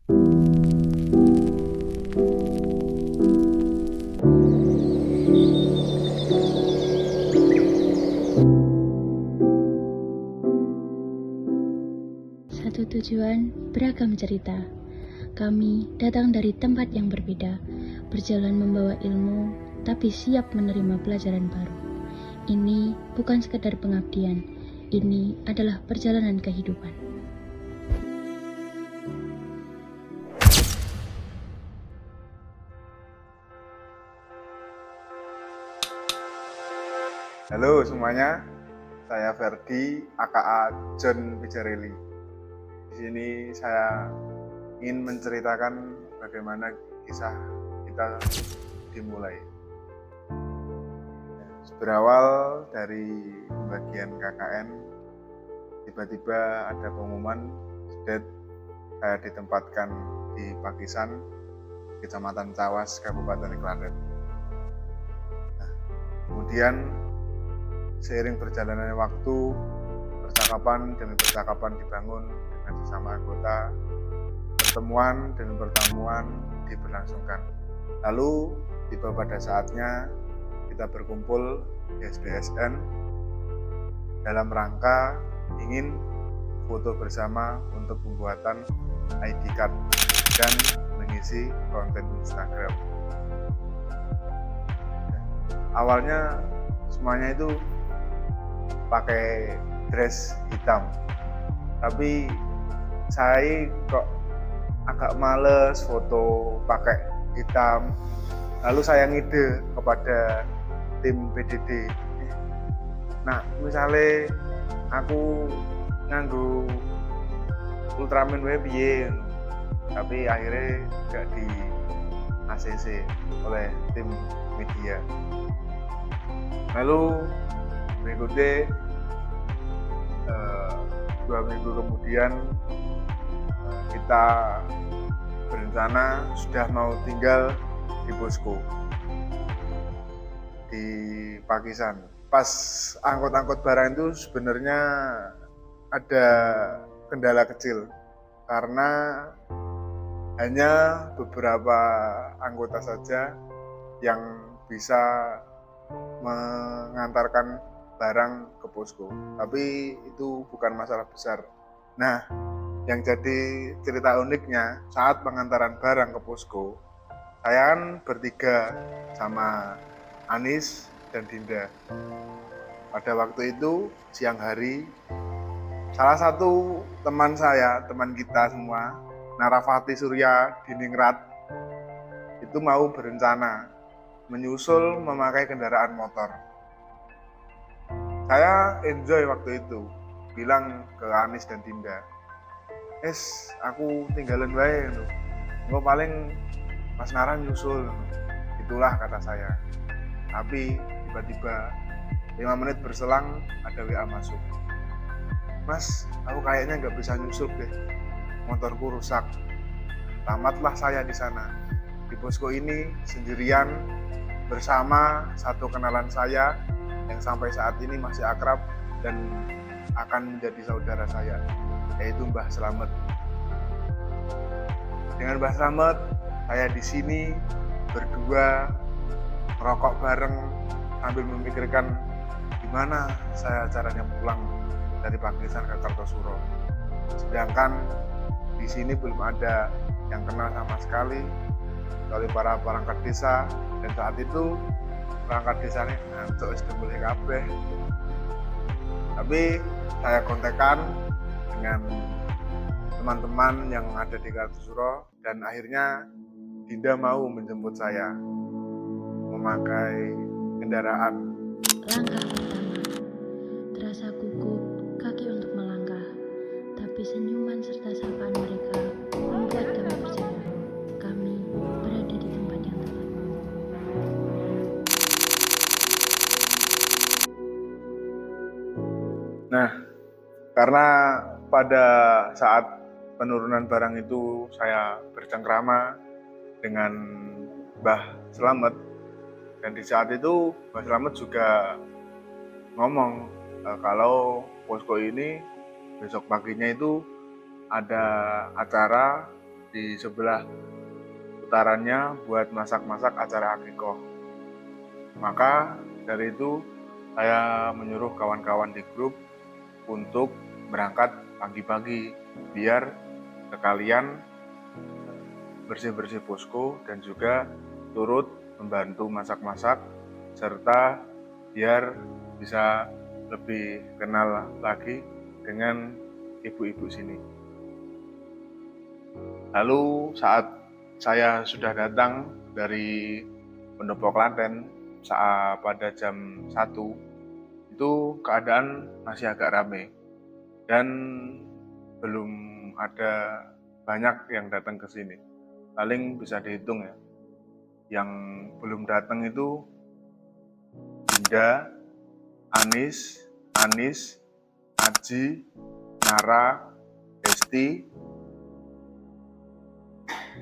Satu tujuan, beragam cerita. Kami datang dari tempat yang berbeda, berjalan membawa ilmu, tapi siap menerima pelajaran baru. Ini bukan sekedar pengabdian, ini adalah perjalanan kehidupan. Halo semuanya, saya Ferdi, aka John Pijarelli. Di sini saya ingin menceritakan bagaimana kisah kita dimulai. Berawal dari bagian KKN, tiba-tiba ada pengumuman saya ditempatkan di Pakisan, Kecamatan Cawas, Kabupaten Klaten. Kemudian seiring berjalannya waktu, percakapan demi percakapan dibangun dengan sesama anggota, pertemuan demi pertemuan diberlangsungkan. Lalu tiba pada saatnya kita berkumpul di SBSN dalam rangka ingin foto bersama untuk pembuatan ID card dan mengisi konten Instagram. Awalnya semuanya itu pakai dress hitam, tapi saya kok agak males foto pakai hitam. Lalu saya ngide kepada tim PDD, nah misalnya aku nganggo Ultraman piye, tapi akhirnya gak di ACC oleh tim media. Lalu berikutnya 2 minggu kemudian kita berencana sudah mau tinggal di posko di Pakisan. Pas angkut-angkut barang itu sebenarnya ada kendala kecil karena hanya beberapa anggota saja yang bisa mengantarkan barang ke posko, tapi itu bukan masalah besar. Nah, yang jadi cerita uniknya saat pengantaran barang ke posko, saya kan bertiga sama Anis dan Dinda. Pada waktu itu siang hari, salah satu teman kita semua, Narafati Surya Diningrat, itu mau berencana menyusul memakai kendaraan motor. Saya enjoy waktu itu, bilang ke Anis dan Dinda, aku tinggalin wae, gue paling Mas Nara nyusul, itulah kata saya. Tapi tiba-tiba 5 menit berselang ada WA masuk, Mas, aku kayaknya nggak bisa nyusul deh, motorku rusak. Tamatlah saya di sana, di posko ini sendirian bersama satu kenalan saya yang sampai saat ini masih akrab dan akan menjadi saudara saya, yaitu Mbah Slamet. Dengan Mbah Slamet, saya di sini berdua merokok bareng sambil memikirkan gimana saya caranya pulang dari Pakisan ke Kartosuro. Sedangkan di sini belum ada yang kenal sama sekali oleh para perangkat desa, dan saat itu perangkat desanya ngantuk sudah boleh kabeh. Tapi saya kontekan dengan teman-teman yang ada di Kartosuro dan akhirnya Dinda mau menjemput saya memakai kendaraan. Langkah pertama, terasa gugup kaki untuk melangkah, tapi senyuman serta sapaan mereka membuat kami percaya kami berada di tempat yang tepat. Nah, karena pada saat penurunan barang itu saya bercengkrama dengan Mbah Slamet, dan di saat itu Mbah Slamet juga ngomong kalau posko ini besok paginya itu ada acara di sebelah utarannya buat masak-masak acara akikoh. Maka dari itu saya menyuruh kawan-kawan di grup untuk berangkat pagi-pagi biar sekalian bersih-bersih posko dan juga turut membantu masak-masak serta biar bisa lebih kenal lagi dengan ibu-ibu sini. Lalu saat saya sudah datang dari Pendopo Klaten saat pada jam 1, itu keadaan masih agak ramai dan belum ada banyak yang datang ke sini. Paling bisa dihitung ya. Yang belum datang itu Dinda, Anis, Aji, Nara, Desti.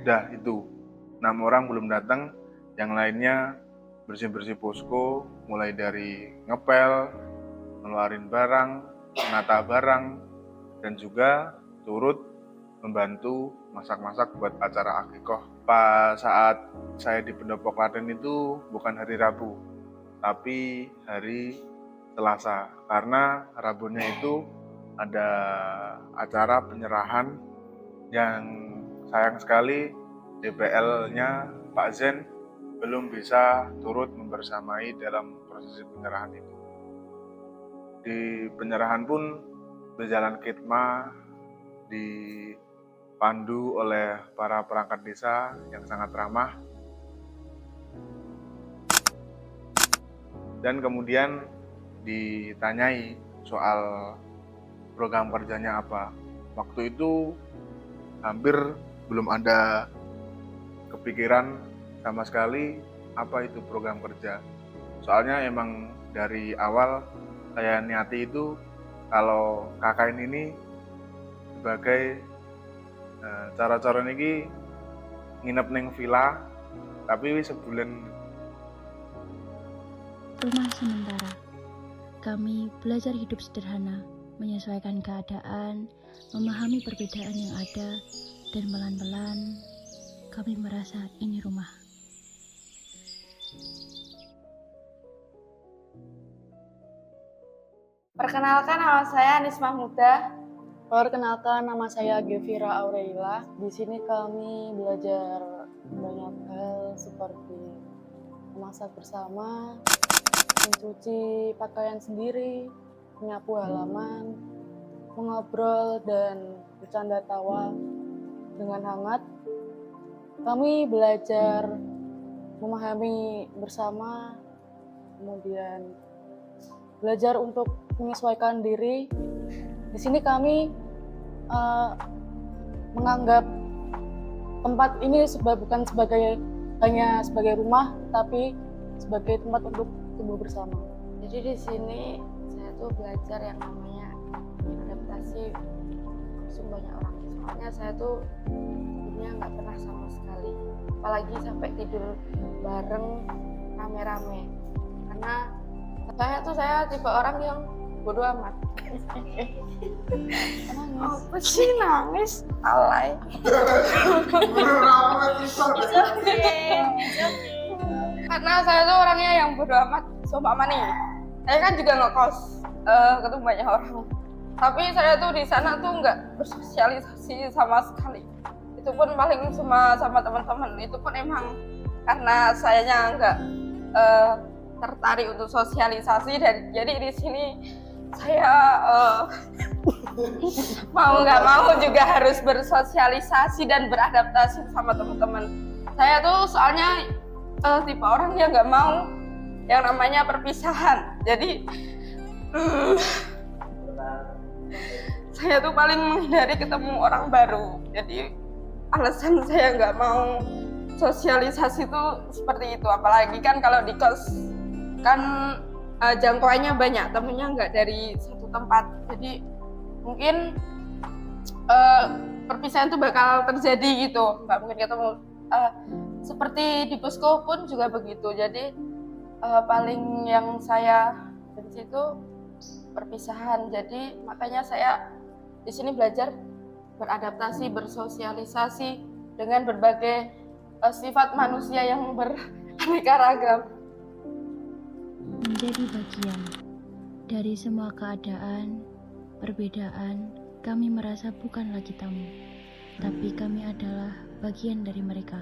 Udah itu 6 orang belum datang. Yang lainnya bersih-bersih posko, mulai dari ngepel, ngeluarin barang, menata barang, dan juga turut membantu masak-masak buat acara akikoh. Pas saat saya di Pendopo Klaten itu bukan hari Rabu, tapi hari Selasa. Karena Rabunya itu ada acara penyerahan yang sayang sekali DPL-nya Pak Zen belum bisa turut membersamai dalam prosesi penyerahan itu. Di penyerahan pun berjalan khidmah dipandu oleh para perangkat desa yang sangat ramah. Dan kemudian ditanyai soal program kerjanya apa. Waktu itu hampir belum ada kepikiran sama sekali apa itu program kerja. Soalnya emang dari awal saya niati itu kalau KKN ini sebagai cara-cara niki nginep neng villa tapi sebulan. Rumah sementara. Kami belajar hidup sederhana, menyesuaikan keadaan, memahami perbedaan yang ada, dan pelan-pelan kami merasa ini rumah. Perkenalkan, nama saya Anis Mahmuda. Perkenalkan, nama saya Gevira Aurelia. Di sini kami belajar banyak hal seperti memasak bersama, mencuci pakaian sendiri, menyapu halaman, mengobrol dan bercanda tawa dengan hangat. Kami belajar memahami bersama, kemudian belajar untuk menyesuaikan diri. Di sini kami menganggap tempat ini bukan hanya sebagai rumah, tapi sebagai tempat untuk tumbuh bersama. Jadi di sini saya tuh belajar yang namanya adaptasi langsung banyak orang. Soalnya saya tuh sebelumnya nggak pernah sama sekali, apalagi sampai tidur bareng rame-rame. Karena saya tipe orang yang bodo amat. Apa sih nangis? Alay. Karena saya tuh orangnya yang bodo amat. Seumpama nih, saya kan juga ngekos, ketemu banyak orang. Tapi saya tuh di sana tuh nggak bersosialisasi sama sekali. Itu pun paling cuma sama teman-teman. Itu pun emang karena sayanya nggak tertarik untuk sosialisasi, dan jadi di sini saya mau nggak mau juga harus bersosialisasi dan beradaptasi sama teman-teman. Saya tuh soalnya tipe orang yang nggak mau yang namanya perpisahan. Jadi saya tuh paling menghindari ketemu orang baru. Jadi alasan saya nggak mau sosialisasi itu seperti itu. Apalagi kan kalau di kos kan jangkauannya banyak, temennya nggak dari satu tempat. Jadi mungkin perpisahan itu bakal terjadi gitu, nggak mungkin ketemu. Seperti di posko pun juga begitu. Jadi paling yang saya benci itu perpisahan. Jadi makanya saya di sini belajar beradaptasi, bersosialisasi, dengan berbagai sifat manusia yang beraneka ragam. Menjadi bagian dari semua keadaan, perbedaan, kami merasa bukan lagi tamu, tapi kami adalah bagian dari mereka.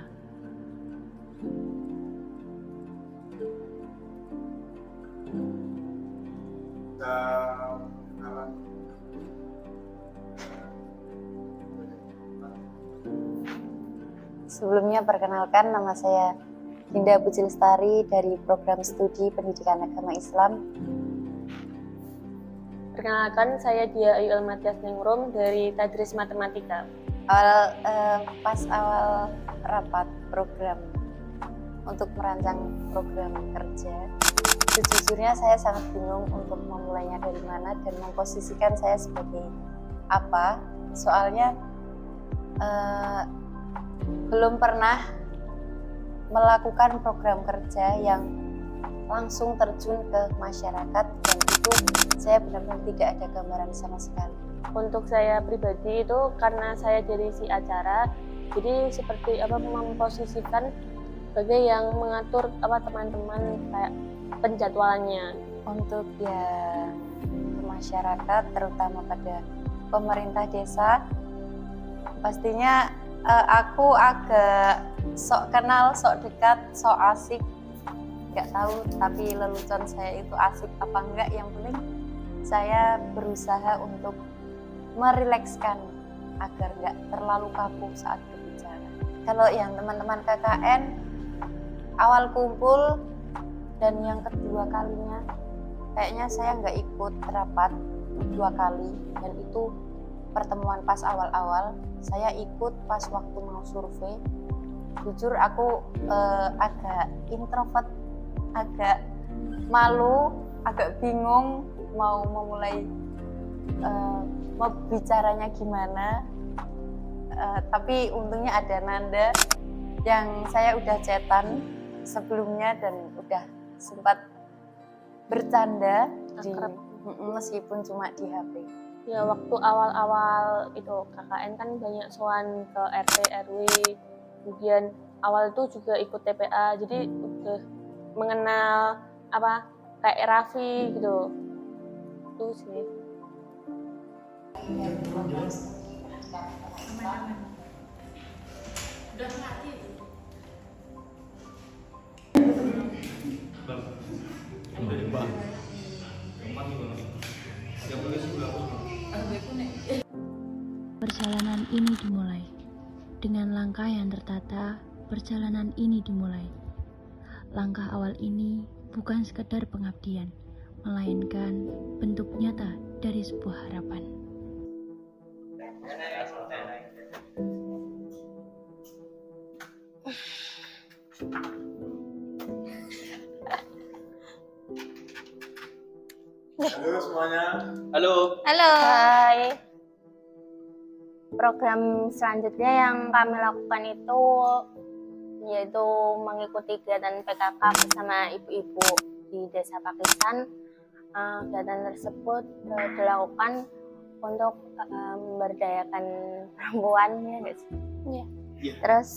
Sebelumnya perkenalkan, nama saya Dinda Puji Lestari dari Program Studi Pendidikan Agama Islam. Perkenalkan, saya Dia Ayu Elmatias Ningrum dari Tadris Matematika. Pas awal rapat program untuk merancang program kerja, sejujurnya saya sangat bingung untuk memulainya dari mana dan memposisikan saya sebagai apa. Soalnya belum pernah melakukan program kerja yang langsung terjun ke masyarakat, dan itu saya benar-benar tidak ada gambaran sama sekali. Untuk saya pribadi itu karena saya dari si acara, jadi seperti memposisikan sebagai yang mengatur teman-teman kayak penjadwalannya. Untuk yang masyarakat, terutama pada pemerintah desa, pastinya aku agak sok kenal, sok dekat, sok asik, nggak tahu tapi lelucon saya itu asik apa enggak. Yang penting saya berusaha untuk merilekskan agar nggak terlalu kaku saat berbicara. Kalau yang teman-teman KKN awal kumpul dan yang kedua kalinya, kayaknya saya nggak ikut rapat 2 kali, dan itu pertemuan pas awal-awal. Saya ikut pas waktu mau survei. Jujur aku agak introvert, agak malu, agak bingung mau memulai mau bicaranya gimana. Tapi untungnya ada Nanda yang saya udah chatan sebelumnya dan udah sempat bercanda meskipun cuma di HP. Ya, waktu awal-awal itu KKN kan banyak soan ke RT RW, kemudian awal itu juga ikut TPA, jadi udah mengenal kayak Raffi gitu. Itu sih. Perjalanan ini dimulai. Dengan langkah yang tertata, perjalanan ini dimulai. Langkah awal ini bukan sekedar pengabdian, melainkan bentuk nyata dari sebuah harapan. Halo semuanya. Halo. Hai. Program selanjutnya yang kami lakukan itu yaitu mengikuti kegiatan PKK bersama ibu-ibu di Desa Pakistan. Kegiatan tersebut dilakukan untuk memberdayakan perempuan, ya guys. Iya. Terus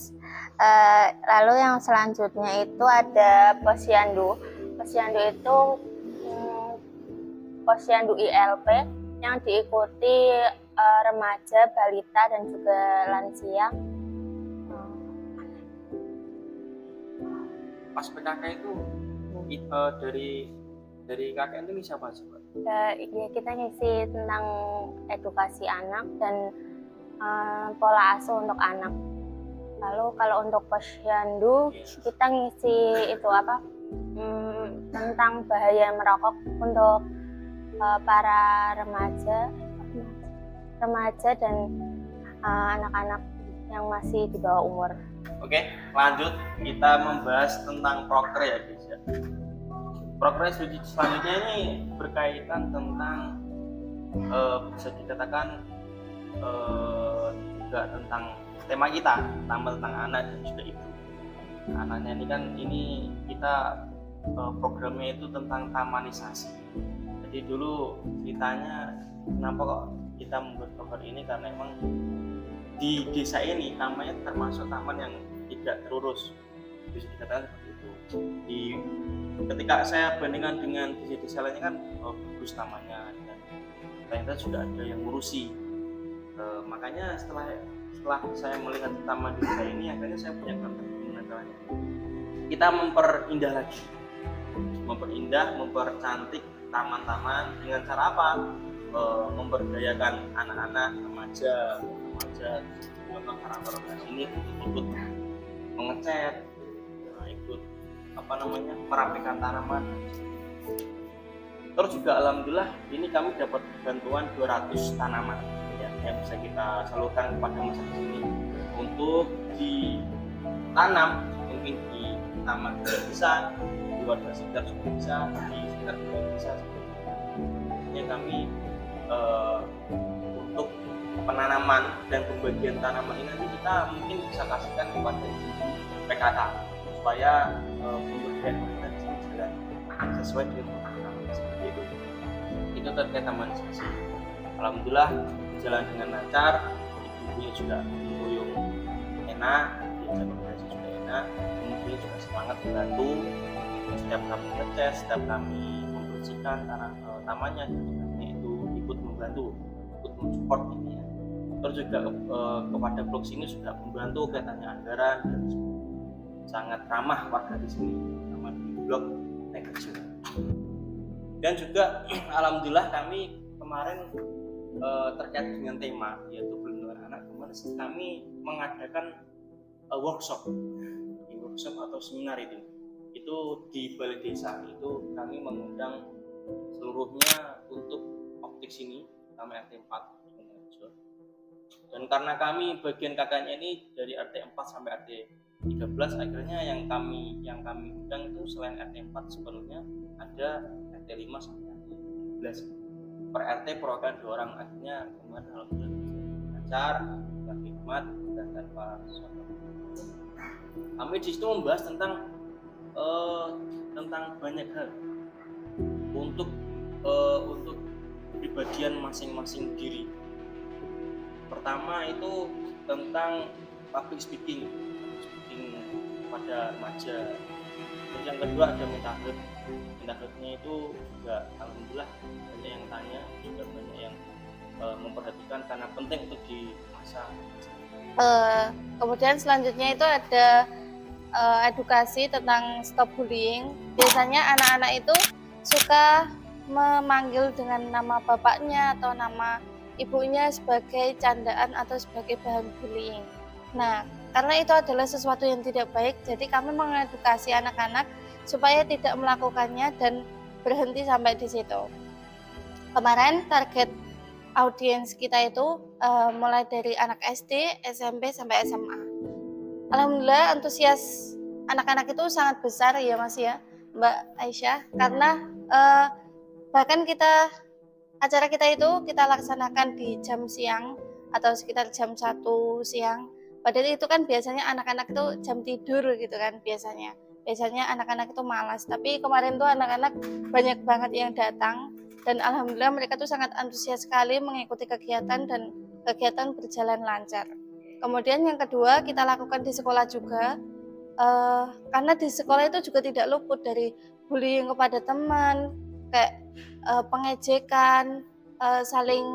lalu yang selanjutnya itu ada posyandu. Posyandu itu posyandu ILP yang diikuti remaja, balita, dan juga lansia. Pas PKK itu dari KKN itu siapa sih, Pak? Ya, kita ngisi tentang edukasi anak dan pola asuh untuk anak. Lalu kalau untuk posyandu kita ngisi itu tentang bahaya merokok untuk para remaja dan anak-anak yang masih di bawah umur. Oke, lanjut kita membahas tentang proker ya guys ya. Proker studi selanjutnya ini berkaitan tentang bisa dikatakan juga tentang tema kita, tentang anak dan juga ibu. Anaknya ini kan kita programnya itu tentang tamanisasi. Jadi dulu ceritanya kenapa kok kita membuat proker ini, karena emang di desa ini tamannya termasuk taman yang tidak terurus, bisa dikatakan seperti itu. Ketika saya bandingkan dengan desa-desa lainnya kan bagus tamannya dan ternyata sudah ada yang ngurusi. Makanya setelah saya melihat taman di desa ini, akhirnya saya punya konsep gimana caranya kita memperindah, mempercantik taman-taman dengan cara apa? Memberdayakan anak-anak, remaja karakter ini ikut mengecat, ikut merapikan tanaman. Terus juga alhamdulillah ini kami dapat bantuan 200 tanaman ya, yang bisa kita salurkan kepada masyarakat sini untuk ditanam, mungkin di taman juga bisa, di warga sekitar juga bisa, di sekitar juga bisa. Sebenarnya kami untuk penanaman dan pembagian tanaman ini nanti kita mungkin bisa kasihkan kepada PKK supaya pemberdayaan mereka bisa berjalan sesuai dengan program seperti itu. Itu terkait taman sosial. Alhamdulillah berjalan dengan lancar, ibunya juga menguyung enak, diajak koordinasi juga enak, kemudian juga semangat membantu setiap kami ngecat, setiap kami membersihkan tamannya, itu ikut membantu, ikut mensupport ini ya. Terus juga kepada blok sini juga membantu kaitannya anggaran dan sangat ramah warga di sini, sama di blok Tegajo. Dan juga alhamdulillah kami kemarin terkait dengan tema yaitu perlindungan anak, kemarin kami mengadakan workshop atau seminar itu di balai desa. Itu kami mengundang seluruhnya untuk optik sini, kami RT 4 dan karena kami bagian kakaknya ini dari RT 4 sampai RT 13, akhirnya yang kami undang itu selain RT 4 sebelumnya ada RT 5 sampai RT 11. Per RT perwakilan 2 orang, akhirnya kemarin alhamdulillah lancar, dengan hikmat dan tanpa sesuatu. Kami di situ membahas tentang banyak hal untuk kepribadian masing-masing diri. Pertama itu tentang public speaking pada remaja. Terus yang kedua ada metaverse-nya itu juga alhamdulillah banyak yang tanya, juga banyak yang memperhatikan karena penting untuk di masa. Kemudian selanjutnya itu ada edukasi tentang stop bullying. Biasanya anak-anak itu suka memanggil dengan nama bapaknya atau nama ibunya sebagai candaan atau sebagai bahan bullying. Nah, karena itu adalah sesuatu yang tidak baik, jadi kami mengedukasi anak-anak supaya tidak melakukannya dan berhenti sampai di situ. Kemarin target audiens kita itu mulai dari anak SD, SMP sampai SMA. Alhamdulillah antusias anak-anak itu sangat besar ya Mas ya, Mbak Aisyah, karena bahkan acara kita itu kita laksanakan di jam siang atau sekitar jam 1 siang. Padahal itu kan biasanya anak-anak itu jam tidur gitu kan biasanya. Biasanya anak-anak itu malas, tapi kemarin tuh anak-anak banyak banget yang datang dan alhamdulillah mereka tuh sangat antusias sekali mengikuti kegiatan dan kegiatan berjalan lancar. Kemudian yang kedua kita lakukan di sekolah juga, karena di sekolah itu juga tidak luput dari bullying kepada teman, kayak pengejekan, saling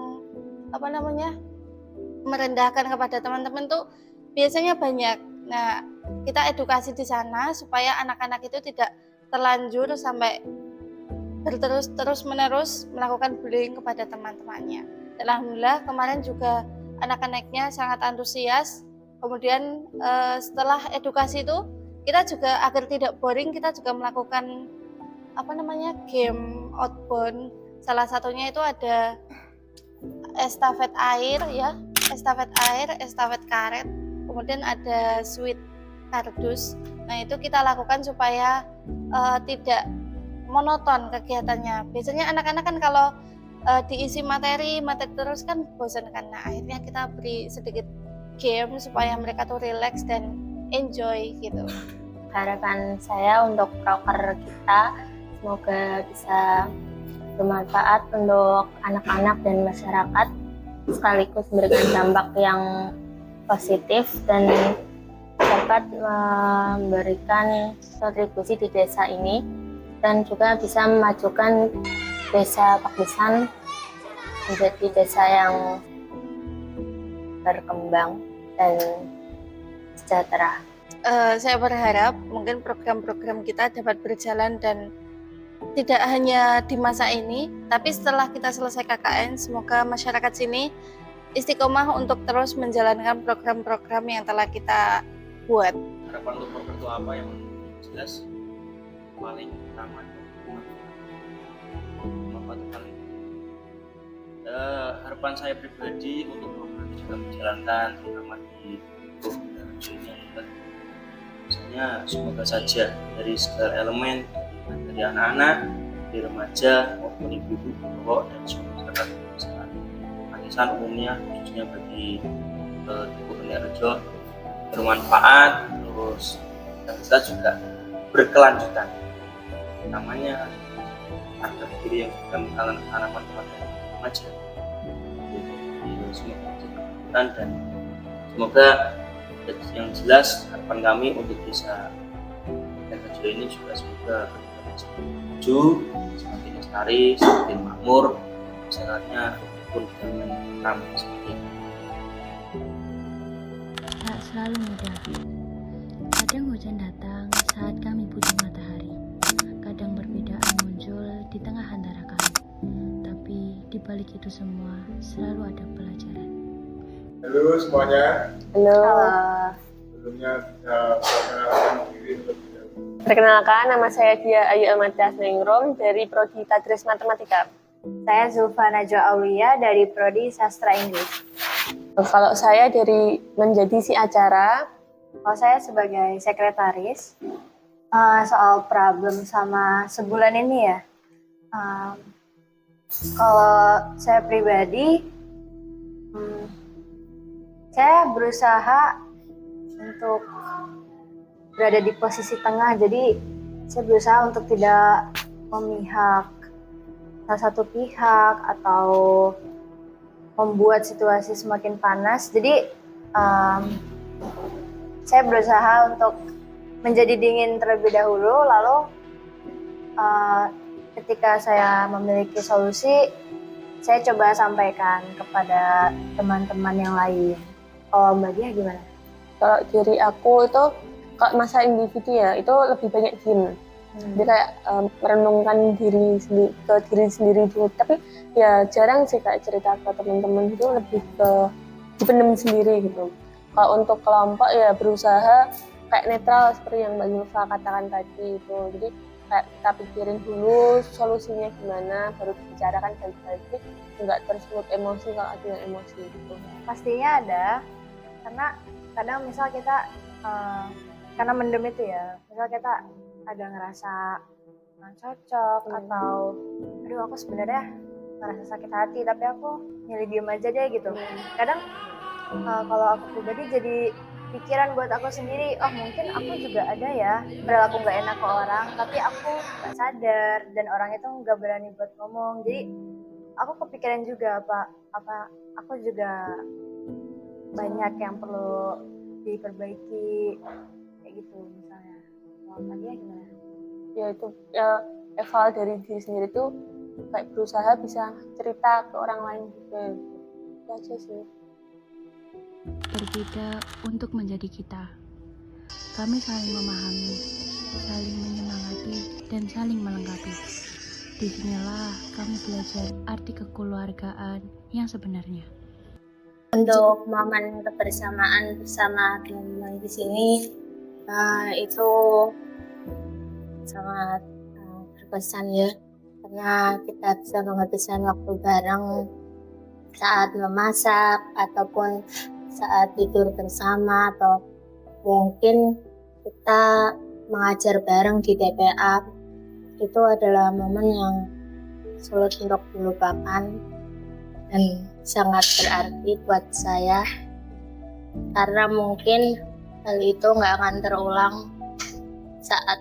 merendahkan kepada teman-teman tuh biasanya banyak. Nah, kita edukasi di sana supaya anak-anak itu tidak terlanjur sampai terus-menerus melakukan bullying kepada teman-temannya. Dan alhamdulillah kemarin juga anak-anaknya sangat antusias. Kemudian setelah edukasi itu kita juga agar tidak boring, kita juga melakukan game outbound. Salah satunya itu ada estafet air, estafet karet, kemudian ada sweet kardus. Nah itu kita lakukan supaya tidak monoton kegiatannya. Biasanya anak-anak kan kalau diisi materi terus kan bosan kan. Nah akhirnya kita beri sedikit game supaya mereka tuh relax dan enjoy gitu. Harapan saya untuk proker kita semoga bisa bermanfaat untuk anak-anak dan masyarakat, sekaligus memberikan dampak yang positif dan dapat memberikan kontribusi di desa ini dan juga bisa memajukan desa Pakisan menjadi desa yang berkembang dan sejahtera. Saya berharap mungkin program-program kita dapat berjalan dan tidak hanya di masa ini, tapi setelah kita selesai KKN, semoga masyarakat sini istiqomah untuk terus menjalankan program-program yang telah kita buat. Harapan untuk program itu apa yang jelas paling utama harapan saya pribadi untuk program ini juga menjalankan terutama di dunia misalnya semoga saja dari segala elemen dari anak-anak, dari remaja maupun ibu-ibu, bapak dan semua masyarakat Pakisan umumnya khususnya bagi Ibu Benerjo bermanfaat, terus kita juga berkelanjutan namanya harga diri yang sudah menanamkan kepada remaja dan semoga yang jelas harapan kami untuk desa Benerjo ini juga semoga maju, semakin lestari, semakin makmur, masyarakatnya pun ramai seperti itu. Tak selalu mudah. Kadang hujan datang saat kami butuh matahari. Kadang perbedaan muncul di tengah antara kami. Tapi di balik itu semua selalu ada pelajaran. Halo semuanya. Halo. Sebelumnya bisa perkenalkan diri terlebih dahulu. Perkenalkan, nama saya Dia Ayu Elmadah Ningrum dari Prodi Tadris Matematika. Saya Zulfa Najwa Aulia dari Prodi Sastra Inggris. Kalau saya dari menjadi si acara, Kalau saya sebagai sekretaris, soal problem sama sebulan ini ya. Kalau saya pribadi, saya berusaha untuk berada di posisi tengah. Jadi saya berusaha untuk tidak memihak salah satu pihak atau membuat situasi semakin panas. Jadi saya berusaha untuk menjadi dingin terlebih dahulu, lalu ketika saya memiliki solusi, saya coba sampaikan kepada teman-teman yang lain. Kalau Mbak Dia gimana? kalau diri aku itu kalau masa individu ya itu lebih banyak diem. Jadi kayak merenungkan diri sendiri dulu. Tapi ya jarang sih kayak cerita ke teman-teman itu lebih ke dipendam sendiri gitu. Kalau untuk kelompok ya berusaha kayak netral seperti yang Mbak Zulfa katakan tadi itu. Jadi kayak kita pikirin dulu solusinya gimana, baru dibicarakan baik-baik. Nggak tersebut emosi kalau ada yang emosi gitu. Pastinya ada, karena kadang misal kita karena mendem itu ya, misal kita ada ngerasa nggak cocok atau aduh aku sebenarnya ngerasa sakit hati tapi aku milih diem aja deh gitu. Kadang kalau aku pribadi jadi pikiran buat aku sendiri, oh mungkin aku juga ada ya perilaku nggak enak ke orang tapi aku nggak sadar dan orang itu nggak berani buat ngomong. Jadi aku kepikiran juga apa aku juga banyak yang perlu diperbaiki kayak gitu misalnya. Kalau dia gimana? Ya itu eval dari diri sendiri tuh kayak berusaha bisa cerita ke orang lain juga. Itu aja sih. Berbeda untuk menjadi kita. Kami saling memahami, saling menyemangati, dan saling melengkapi. Disinilah kami belajar arti kekeluargaan yang sebenarnya. Untuk momen kebersamaan bersama teman-teman di sini itu sangat berkesan ya, karena kita bisa menghabiskan waktu bareng saat memasak ataupun saat tidur bersama, atau mungkin kita mengajar bareng di TPA. Itu adalah momen yang sulit untuk dilupakan dan sangat berarti buat saya, karena mungkin hal itu nggak akan terulang saat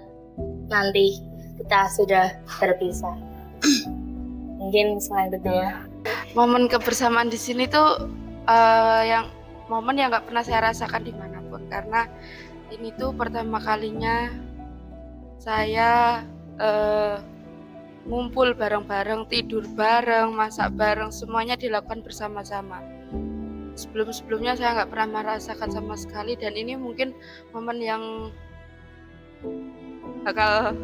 nanti kita sudah berpisah. Mungkin selanjutnya momen kebersamaan di sini tuh yang momen yang nggak pernah saya rasakan dimanapun, karena ini tuh pertama kalinya saya ngumpul bareng-bareng, tidur bareng, masak bareng, semuanya dilakukan bersama-sama. Sebelum-sebelumnya saya nggak pernah merasakan sama sekali, dan ini mungkin momen yang bakal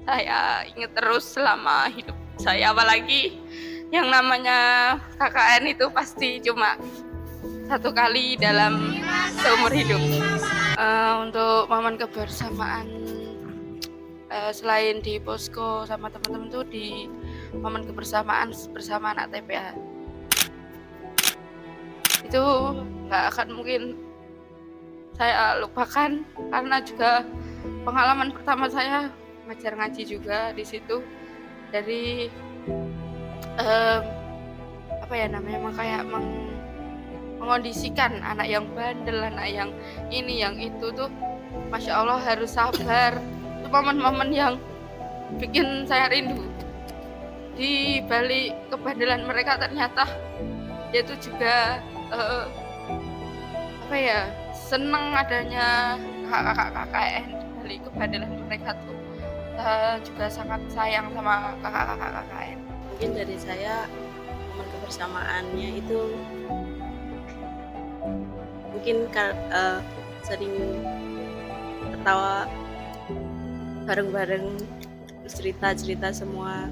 saya ingat terus selama hidup saya, apalagi yang namanya KKN itu pasti cuma satu kali dalam seumur hidup. Untuk momen kebersamaan selain di posko sama teman-teman tuh di momen kebersamaan bersama anak TPA itu nggak akan mungkin saya lupakan, karena juga pengalaman pertama saya ngajar ngaji juga di situ. Dari apa ya namanya, kayak mengondisikan anak yang bandel, anak yang ini yang itu tuh, masya Allah harus sabar. Itu momen-momen yang bikin saya rindu. Di balik kebandelan mereka ternyata dia tuh juga apa ya, seneng adanya kakak-kakak KKN. Di balik kebandelan mereka tuh juga sangat sayang sama kakak-kakak KKN. Mungkin dari saya momen kebersamaannya itu mungkin sering ketawa bareng-bareng, cerita-cerita semua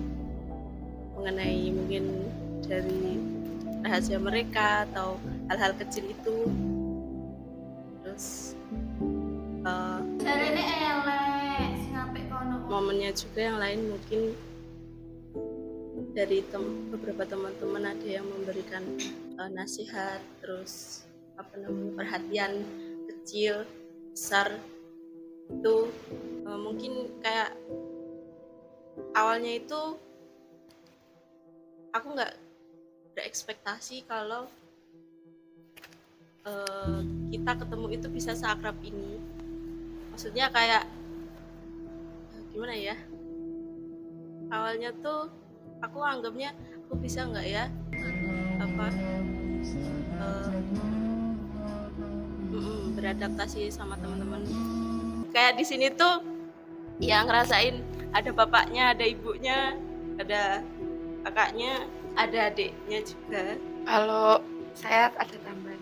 mengenai mungkin dari rahasia mereka atau hal-hal kecil itu. Terus momennya juga yang lain mungkin dari beberapa teman-teman ada yang memberikan nasihat, terus perhatian kecil besar itu mungkin kayak awalnya itu aku nggak berekspektasi kalau kita ketemu itu bisa seakrab ini. Maksudnya kayak gimana ya, awalnya tuh aku anggapnya aku bisa nggak ya beradaptasi sama teman-teman. Kayak di sini tuh ya ngerasain ada bapaknya, ada ibunya, ada kakaknya, ada adiknya juga. Kalau saya ada tambahan,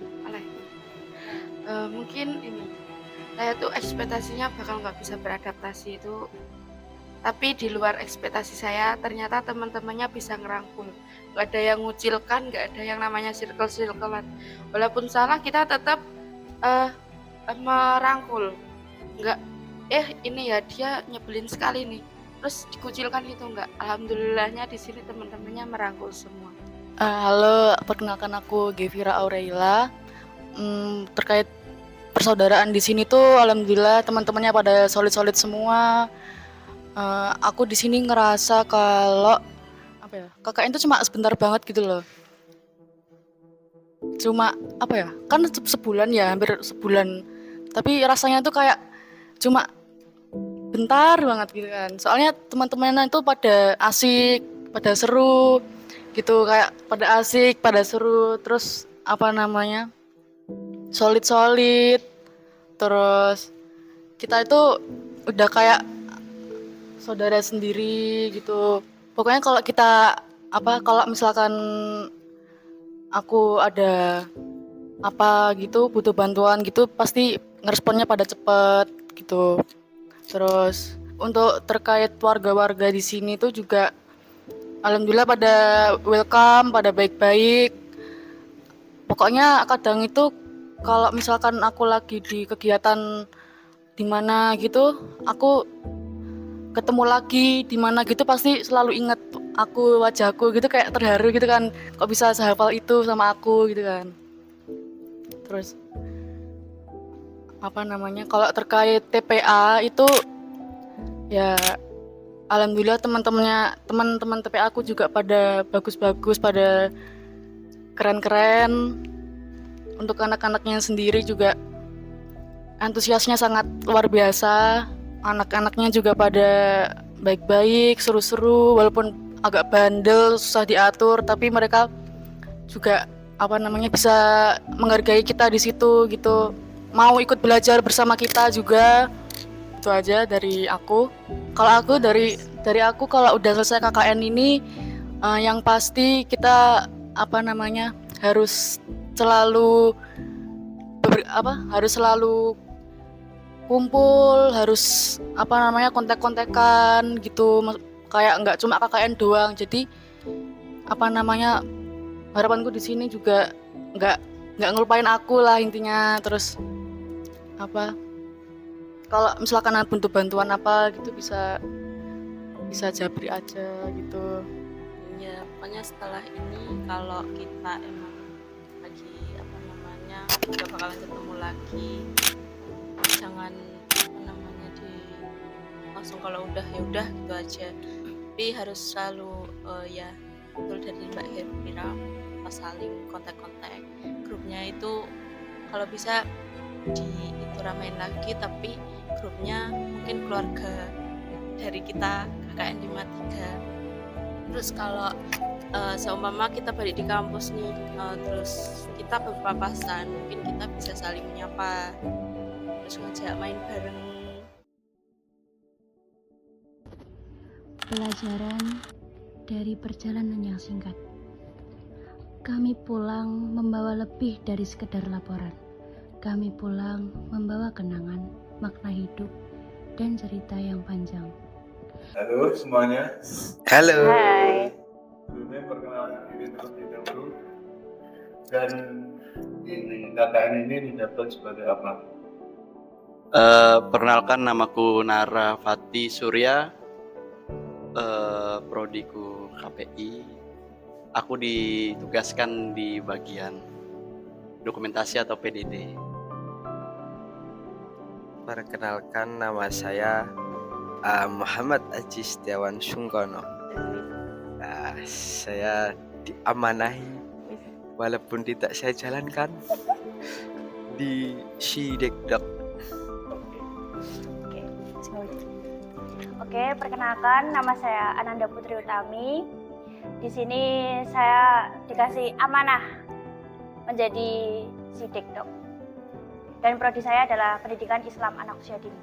mungkin ini saya tuh ekspektasinya bakal nggak bisa beradaptasi itu, tapi di luar ekspektasi saya ternyata teman-temannya bisa ngerangkul. Nggak ada yang ngucilkan, nggak ada yang namanya circle-circlean. Walaupun salah kita tetap merangkul. Nggak ini ya dia nyebelin sekali nih, terus dikucilkan gitu, nggak. Alhamdulillahnya di sini teman-temannya merangkul semua. Halo, perkenalkan aku Gevira Aureila. Terkait persaudaraan di sini tuh alhamdulillah teman-temannya pada solid-solid semua. Aku di sini ngerasa kalau KKN itu cuma sebentar banget gitu loh. Cuma kan sebulan ya, hampir sebulan. Tapi rasanya tuh kayak cuma bentar banget gitu kan. Soalnya teman-temannya itu pada asik, pada seru gitu, kayak pada asik, pada seru, terus solid-solid. Terus kita itu udah kayak saudara sendiri gitu. Pokoknya kalau kita kalau misalkan aku ada apa gitu, butuh bantuan gitu, pasti ngeresponnya pada cepet gitu. Terus untuk terkait warga-warga di sini tuh juga alhamdulillah pada welcome, pada baik-baik. Pokoknya kadang itu kalau misalkan aku lagi di kegiatan di mana gitu, aku ketemu lagi di mana gitu, pasti selalu ingat aku, wajahku gitu, kayak terharu gitu kan, kok bisa sehafal itu sama aku gitu kan. Terus kalau terkait TPA itu ya alhamdulillah teman-teman TPA aku juga pada bagus-bagus, pada keren-keren. Untuk anak-anaknya sendiri juga antusiasnya sangat luar biasa. Anak-anaknya juga pada baik-baik, seru-seru, walaupun agak bandel, susah diatur, tapi mereka juga bisa menghargai kita di situ gitu, mau ikut belajar bersama kita juga. Itu aja dari aku. Kalau udah selesai KKN ini, yang pasti kita harus selalu harus selalu kumpul, harus kontak-kontakan gitu, kayak nggak cuma KKN doang. Jadi harapanku di sini juga nggak ngelupain aku lah intinya. Terus kalau misalkan ada butuh bantuan apa gitu bisa Jabri aja gitu. Ya pokoknya setelah ini kalau kita emang lagi nggak bakalan ketemu lagi, jangan langsung kalau udah ya udah gitu aja, tapi harus selalu ya betul dari Mbak Hermira, pas saling kontak-kontak. Grupnya itu kalau bisa itu ramein lagi, tapi grupnya mungkin keluarga dari kita KKN 53. Terus kalau seumpama kita balik di kampus nih, terus kita berpapasan, mungkin kita bisa saling menyapa, terus ngajak main bareng. Pelajaran dari perjalanan yang singkat. Kami pulang membawa lebih dari sekedar laporan. Kami pulang membawa kenangan, makna hidup, dan cerita yang panjang. Halo semuanya. Halo. Hai. Sebelumnya perkenalkan diri terlebih dahulu. Dan ini KKN ini didapat sebagai apa? Perkenalkan, namaku Nara Fati Surya, prodiku KPI. Aku ditugaskan di bagian dokumentasi atau PDD. Perkenalkan, nama saya Muhammad Aji Setiawan Sungkono. Saya diamanahi walaupun tidak saya jalankan di Sidekdok. Oke, perkenalkan, nama saya Ananda Putri Utami. Di sini saya dikasih amanah menjadi Sidekdok. Dan prodi saya adalah Pendidikan Islam Anak Usia Dini.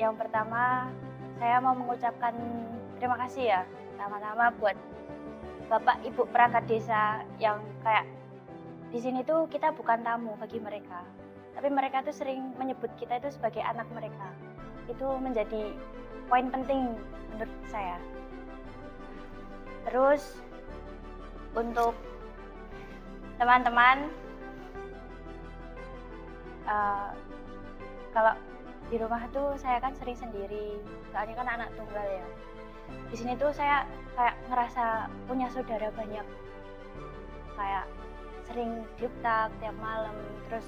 Yang pertama, saya mau mengucapkan terima kasih ya, pertama-tama buat Bapak Ibu perangkat desa yang kayak di sini tuh kita bukan tamu bagi mereka, tapi mereka tuh sering menyebut kita itu sebagai anak mereka. Itu menjadi poin penting menurut saya. Terus untuk teman-teman, kalau di rumah tuh saya kan sering sendiri, soalnya kan anak tunggal ya. Di sini tuh saya kayak ngerasa punya saudara banyak, kayak sering diuptak tiap malam, terus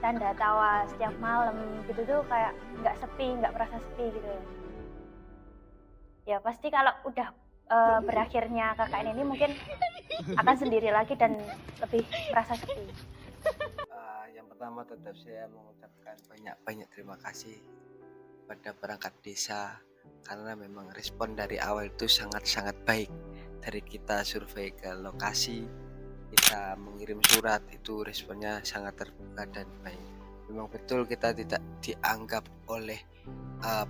tanda tawa setiap malam gitu tuh kayak nggak merasa sepi gitu. Ya pasti kalau udah berakhirnya KKN ini mungkin akan sendiri lagi dan lebih merasa sepi. Yang pertama tetap saya mengucapkan banyak terima kasih pada perangkat desa, karena memang respon dari awal itu sangat baik. Dari kita survei ke lokasi, kita mengirim surat, itu responnya sangat terbuka dan baik. Memang betul kita tidak dianggap oleh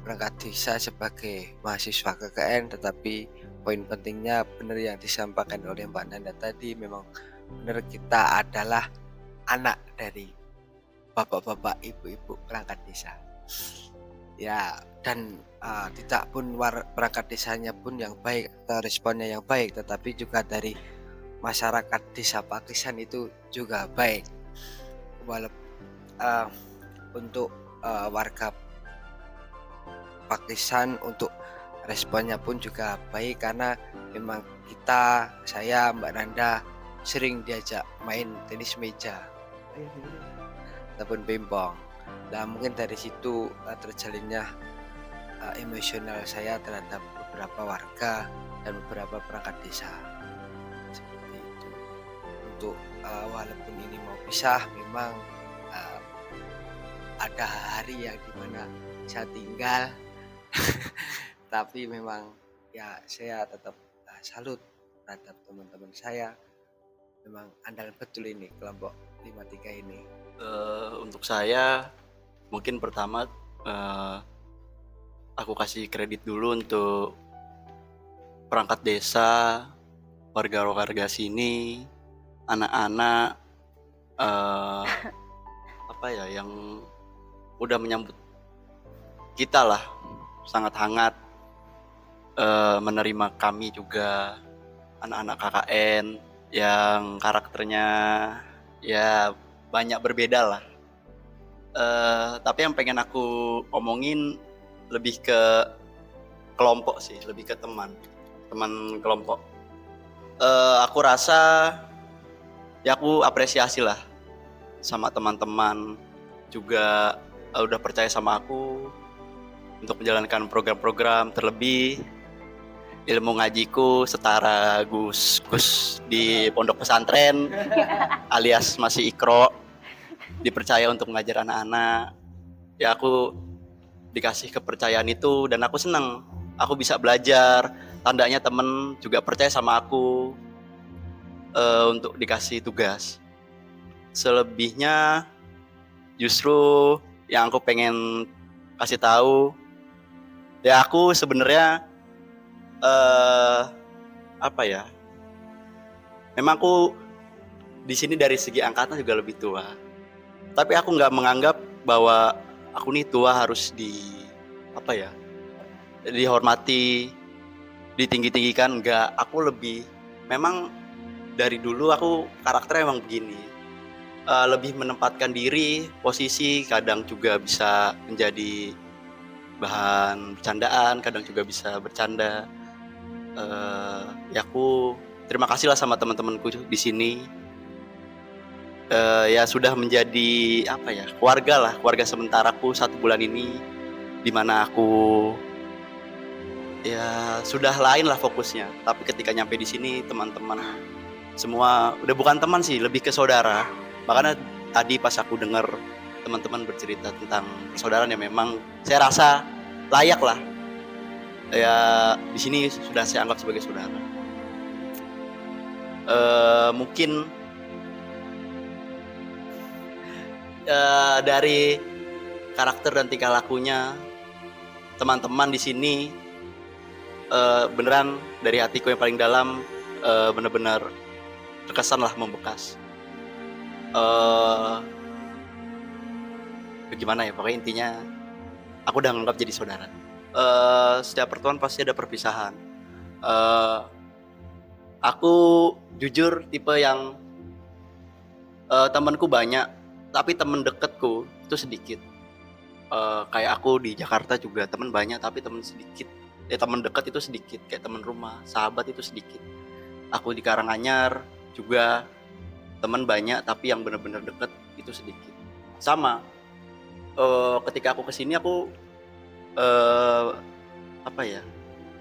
perangkat desa sebagai mahasiswa KKN, tetapi poin pentingnya benar yang disampaikan oleh Mbak Nanda tadi, memang benar kita adalah anak dari bapak-bapak, ibu-ibu perangkat desa. Ya, dan tidak pun perangkat desanya pun yang baik, responnya yang baik, tetapi juga dari masyarakat desa Pakisan itu juga baik. Walaupun untuk warga Pakisan, untuk responnya pun juga baik, karena memang saya, Mbak Nanda sering diajak main tenis meja ataupun pingpong. Nah, mungkin dari situ terjalinnya emosional saya terhadap beberapa warga dan beberapa perangkat desa. Seperti itu. Untuk walaupun ini mau pisah, memang ada hari yang dimana saya tinggal, tapi memang ya saya tetap salut terhadap teman-teman saya memang andalan betul ini kelompok 53 ini. Untuk saya mungkin pertama aku kasih kredit dulu untuk perangkat desa, warga-warga sini, anak-anak apa ya yang udah menyambut kita lah sangat hangat, menerima kami juga anak-anak KKN yang karakternya ya banyak berbeda lah. Tapi yang pengen aku omongin lebih ke kelompok sih, lebih ke teman kelompok. Aku rasa ya aku apresiasi lah sama teman-teman juga udah percaya sama aku untuk menjalankan program-program, terlebih ilmu ngajiku setara Gus di pondok pesantren alias masih ikro, dipercaya untuk mengajar anak-anak. Ya aku dikasih kepercayaan itu dan aku senang aku bisa belajar. Tandanya temen juga percaya sama aku untuk dikasih tugas. Selebihnya justru yang aku pengen kasih tahu ya, aku sebenarnya apa ya, memang aku di sini dari segi angkatan juga lebih tua, tapi aku nggak menganggap bahwa aku nih tua harus dihormati, ditinggi-tinggikan. Enggak, aku lebih memang dari dulu aku karakternya emang begini, lebih menempatkan diri, posisi, kadang juga bisa menjadi bahan bercandaan, kadang juga bisa bercanda. Ya aku terima kasih lah sama teman-temanku di sini, ya sudah menjadi keluarga sementaraku 1 bulan ini, dimana aku ya sudah lain lah fokusnya. Tapi ketika nyampe di sini teman-teman semua udah bukan teman sih, lebih ke saudara. Makanya tadi pas aku dengar teman-teman bercerita tentang persaudaraan, ya memang saya rasa layak lah ya di sini sudah saya anggap sebagai saudara. Mungkin dari karakter dan tingkah lakunya teman-teman di sini beneran dari hatiku yang paling dalam, bener-bener terkesan lah, membekas. Bagaimana ya, pokoknya intinya aku udah nganggap jadi saudara. Setiap pertemuan pasti ada perpisahan. Aku jujur tipe yang temanku banyak, tapi temen deketku itu sedikit. Kayak aku di Jakarta juga temen banyak, tapi temen sedikit. Temen dekat itu sedikit, kayak temen rumah, sahabat itu sedikit. Aku di Karanganyar juga temen banyak, tapi yang benar-benar deket itu sedikit. Sama, ketika aku kesini aku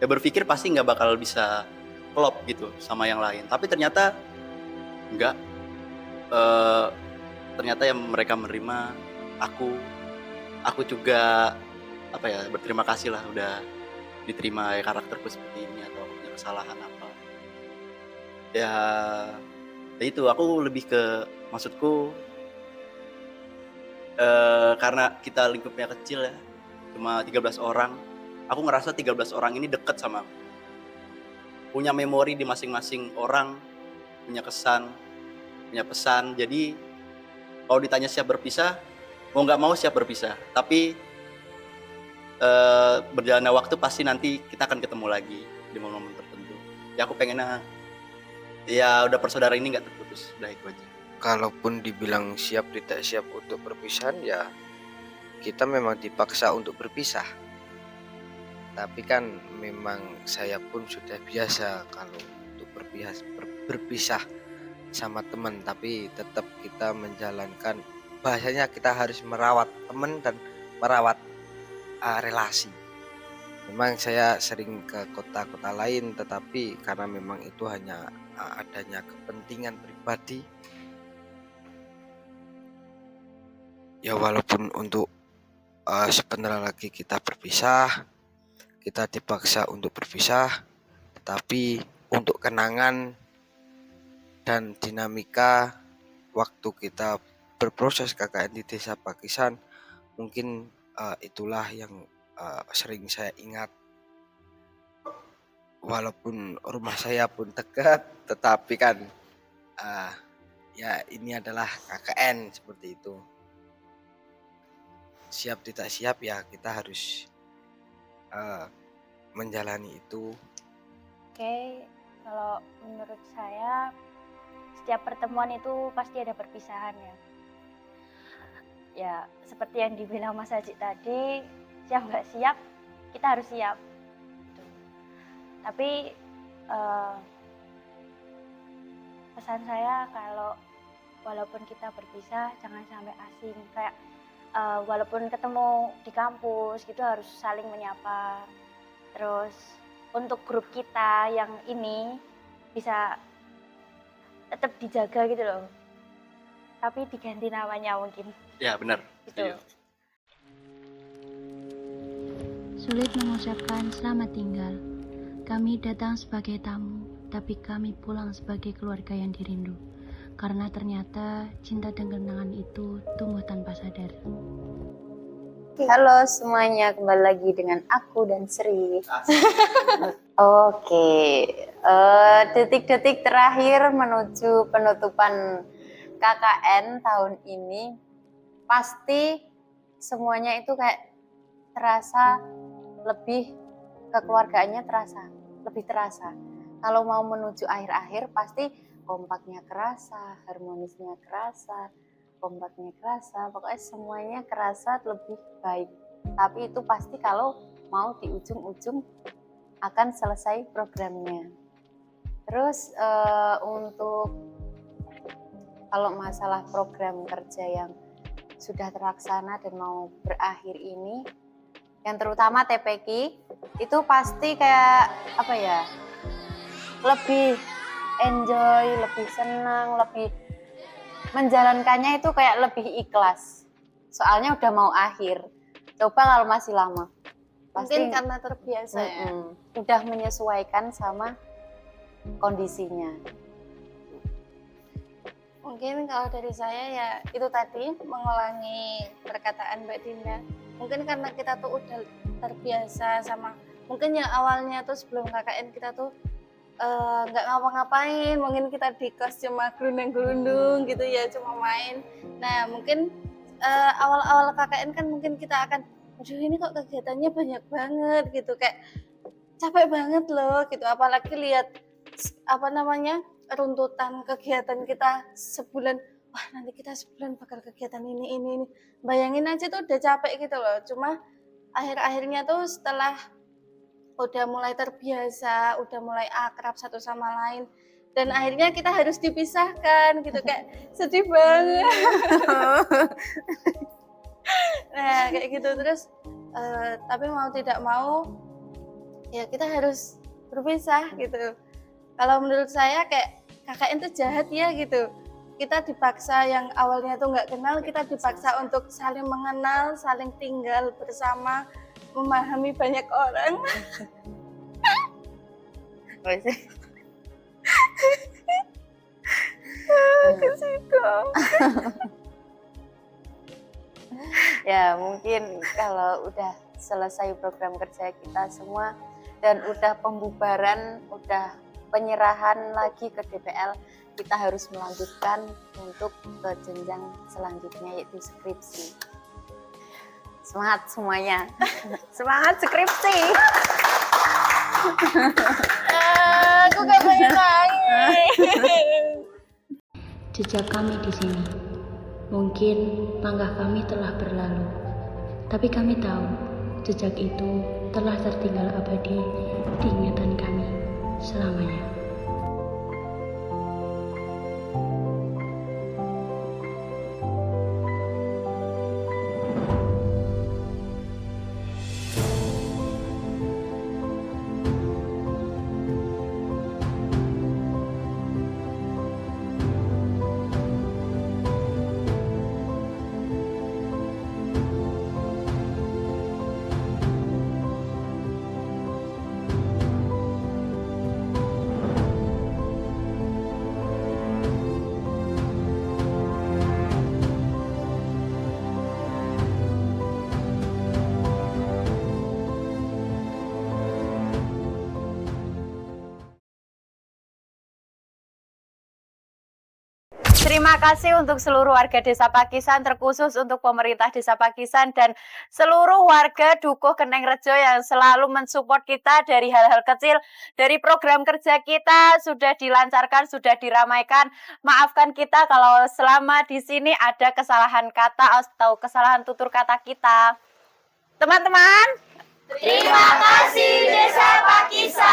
berpikir pasti nggak bakal bisa klop gitu sama yang lain, tapi ternyata enggak. Ternyata yang mereka menerima aku juga berterima kasih lah udah diterima ya karakterku seperti ini, atau punya kesalahan apa ya itu. Aku lebih ke maksudku karena kita lingkupnya kecil ya, cuma 13 orang. Aku ngerasa 13 orang ini dekat sama aku, punya memori di masing-masing orang, punya kesan, punya pesan. Jadi kalau ditanya siap berpisah, mau nggak mau siap berpisah, tapi berjalannya waktu pasti nanti kita akan ketemu lagi di momen-momen tertentu. Ya aku pengennya ya udah persaudaraan ini nggak terputus, udah itu aja. Kalaupun dibilang siap tidak siap untuk perpisahan, ya kita memang dipaksa untuk berpisah. Tapi kan memang saya pun sudah biasa kalau untuk berpisah sama teman, tapi tetap kita menjalankan, bahasanya kita harus merawat teman dan merawat relasi. Memang saya sering ke kota-kota lain, tetapi karena memang itu hanya adanya kepentingan pribadi, ya walaupun untuk sebentar lagi kita berpisah, kita dipaksa untuk berpisah, tetapi untuk kenangan dan dinamika waktu kita berproses KKN di Desa Pakisan, mungkin itulah yang sering saya ingat. Walaupun rumah saya pun dekat, tetapi kan ya ini adalah KKN seperti itu. Siap tidak siap ya kita harus menjalani itu. Oke, kalau menurut saya setiap pertemuan itu pasti ada perpisahan ya. Ya, seperti yang dibilang Mas Haji tadi, siap nggak siap, kita harus siap. Gitu. Tapi pesan saya kalau walaupun kita berpisah, jangan sampai asing. Kayak walaupun ketemu di kampus, gitu harus saling menyapa. Terus untuk grup kita yang ini bisa tetap dijaga gitu loh. Tapi diganti namanya mungkin. Ya benar. Gitu. Iya. Sulit mengucapkan selamat tinggal. Kami datang sebagai tamu, tapi kami pulang sebagai keluarga yang dirindu. Karena ternyata cinta dan kenangan itu tumbuh tanpa sadar. Halo semuanya, kembali lagi dengan aku dan Sri. Oke, detik-detik terakhir menuju penutupan KKN tahun ini, pasti semuanya itu kayak terasa lebih, kekeluargaannya lebih terasa. Kalau mau menuju akhir-akhir pasti kompaknya kerasa, harmonisnya kerasa, kompaknya kerasa, pokoknya semuanya kerasa lebih baik. Tapi itu pasti kalau mau di ujung-ujung akan selesai programnya. Terus untuk kalau masalah program kerja yang sudah terlaksana dan mau berakhir ini, yang terutama TPQ itu pasti kayak apa ya, lebih enjoy, lebih senang, lebih menjalankannya itu kayak lebih ikhlas. Soalnya udah mau akhir. Coba kalau masih lama. Pasti Mungkin karena terbiasa ya. Udah menyesuaikan sama kondisinya. Mungkin kalau dari saya ya itu tadi, mengulangi perkataan Mbak Dinda. Mungkin karena kita tuh udah terbiasa sama, mungkin yang awalnya tuh sebelum KKN kita tuh nggak ngapa-ngapain, mungkin kita di kos cuma gelundung-gelundung gitu ya, cuma main. Nah mungkin awal-awal KKN kan mungkin kita akan, aduh ini kok kegiatannya banyak banget gitu, kayak capek banget loh gitu, apalagi lihat apa namanya runtutan kegiatan kita sebulan, wah nanti kita sebulan bakal kegiatan ini, bayangin aja tuh udah capek gitu loh. Cuma akhir-akhirnya tuh setelah udah mulai terbiasa, udah mulai akrab satu sama lain, dan akhirnya kita harus dipisahkan gitu, kayak sedih banget. Nah kayak gitu terus, tapi mau tidak mau ya kita harus berpisah gitu. Kalau menurut saya kayak KKN tuh jahat ya gitu. Kita dipaksa, yang awalnya tuh nggak kenal, kita dipaksa untuk saling mengenal, saling tinggal bersama, memahami banyak orang. Ya mungkin kalau udah selesai program kerja kita semua dan udah pembubaran, udah penyerahan lagi ke DPL, kita harus melanjutkan untuk ke jenjang selanjutnya, yaitu skripsi. Semangat semuanya. Semangat skripsi. Aku gak pengen nangis. Jejak kami di sini. Mungkin langkah kami telah berlalu, tapi kami tahu jejak itu telah tertinggal abadi di ingatan kami selamanya. Terima kasih untuk seluruh warga Desa Pakisan, terkhusus untuk pemerintah Desa Pakisan dan seluruh warga Dukuh Keneng Rejo yang selalu mensupport kita dari hal-hal kecil, dari program kerja kita sudah dilancarkan, sudah diramaikan. Maafkan kita kalau selama di sini ada kesalahan kata atau kesalahan tutur kata kita. Teman-teman, Terima kasih Desa Pakisan.